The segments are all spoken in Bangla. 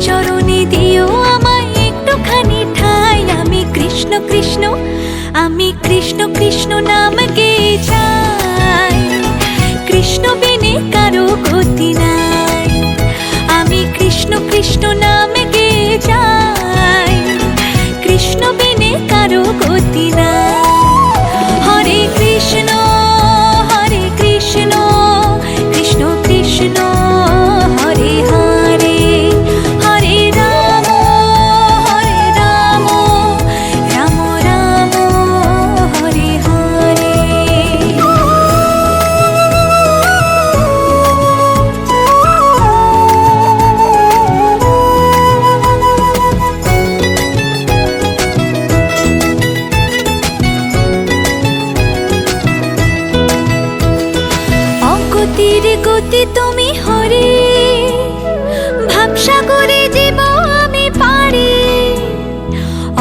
চরণে দিও আমায় একটুখানি ঠাঁই। আমি কৃষ্ণ কৃষ্ণ, আমি কৃষ্ণ কৃষ্ণ নাম গেয়ে যাই। কৃষ্ণ বিনে কারো গতি নাই। আমি কৃষ্ণ কৃষ্ণ নাম গেয়ে যাই। কৃষ্ণ বিনে কারো গতি নাই। হরে কৃষ্ণ হরে কৃষ্ণ, কৃষ্ণ কৃষ্ণ হরে হরে, হরে রাম রাম রাম হরে হরে। অগতির গতি তুমি হরে, ভাবসাগরে জীব আমি পারি।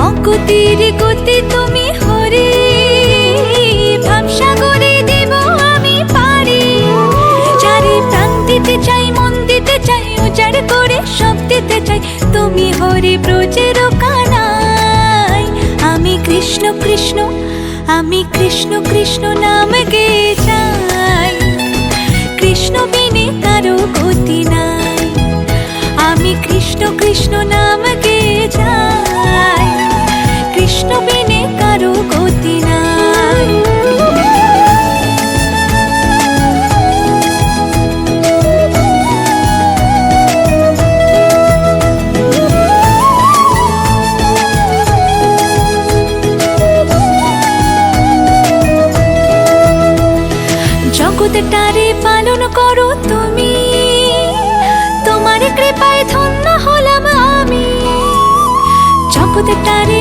অগতির গতি তুমি হরে, ভাবসাগরে দিব আমি পারি। চারি প্রাণ দিতে চাই, মন দিতে চাই, উজাড় করে সব দিতে চাই। তুমি হরি ব্রজের কানাই। আমি কৃষ্ণ কৃষ্ণ, আমি কৃষ্ণ কৃষ্ণ নাম গেয়ে যাই। কৃষ্ণ বিনে কারো গতি নাই। আমি কৃষ্ণ কৃষ্ণ নাম গেয়ে যাই। কৃষ্ণ বিনে কারো গতি নাই। জগৎটারে পালন করো তুমি, তোমার কৃপায় ধন্য হলাম আমি। জগৎটারে